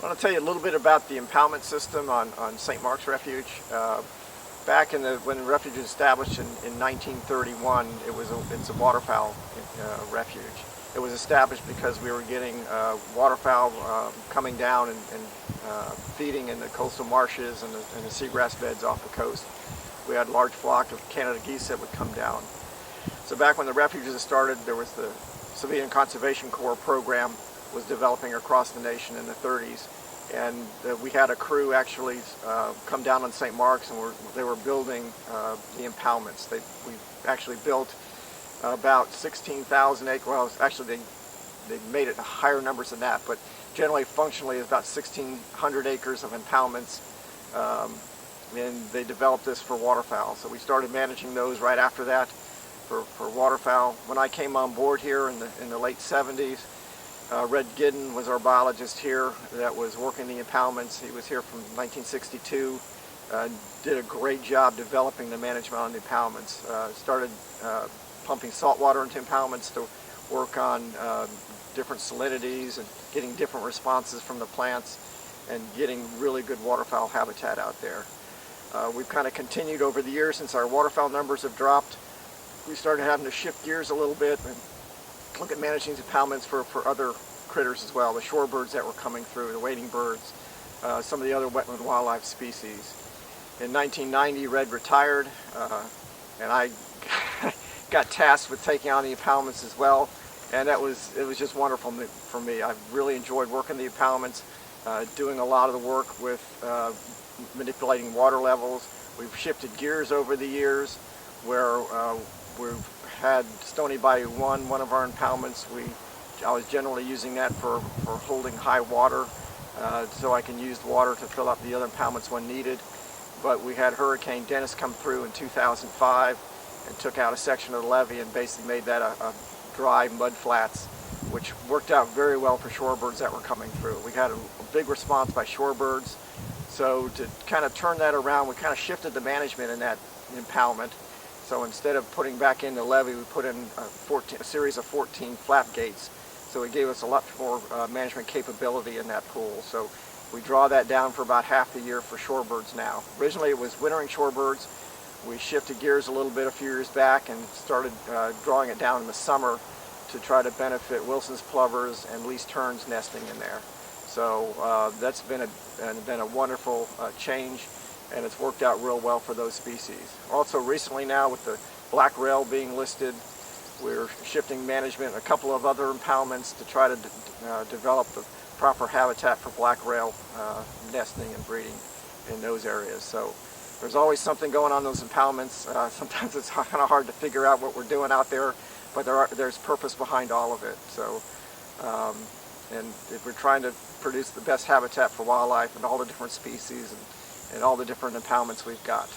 I want to tell you a little bit about the impoundment system on St. Mark's Refuge. Back when the refuge was established in 1931, it's a waterfowl refuge. It was established because we were getting waterfowl coming down and feeding in the coastal marshes and the seagrass beds off the coast. We had a large flock of Canada geese that would come down. So back when the refuges started, there was the Civilian Conservation Corps program was developing across the nation in the 30s, and we had a crew actually come down on St. Mark's, and they were building the impoundments. We actually built about 16,000 acres. Well, actually they made it higher numbers than that, but generally functionally it's about 1,600 acres of impoundments, and they developed this for waterfowl. So we started managing those right after that for waterfowl. When I came on board here in the late 70s, Red Giddon was our biologist here that was working the impoundments. He was here from 1962, did a great job developing the management on the impoundments. Started pumping salt water into impoundments to work on different salinities and getting different responses from the plants and getting really good waterfowl habitat out there. We've kind of continued over the years. Since our waterfowl numbers have dropped, we started having to shift gears a little bit and look at managing the impoundments for other critters as well, the shorebirds that were coming through, the wading birds, some of the other wetland wildlife species. In 1990, Red retired, and I got tasked with taking on the impoundments as well, and it was just wonderful for me. I've really enjoyed working the impoundments, doing a lot of the work with manipulating water levels. We've shifted gears over the years where we've had Stony Bayou 1, one of our impoundments. I was generally using that for holding high water, so I can use the water to fill up the other impoundments when needed. But we had Hurricane Dennis come through in 2005 and took out a section of the levee and basically made that a dry mud flats, which worked out very well for shorebirds that were coming through. We had a big response by shorebirds. So to kind of turn that around, we kind of shifted the management in that impoundment. So instead of putting back in the levee, we put in a series of 14 flap gates. So it gave us a lot more management capability in that pool. So we draw that down for about half the year for shorebirds now. Originally it was wintering shorebirds. We shifted gears a little bit a few years back and started drawing it down in the summer to try to benefit Wilson's plovers and least terns nesting in there. So that's been a wonderful change, and it's worked out real well for those species. Also recently now, with the black rail being listed, we're shifting management in a couple of other impoundments to try to develop the proper habitat for black rail nesting and breeding in those areas. So there's always something going on in those impoundments. Sometimes it's kind of hard to figure out what we're doing out there, but there's purpose behind all of it. So, and if we're trying to produce the best habitat for wildlife and all the different species and all the different impoundments we've got.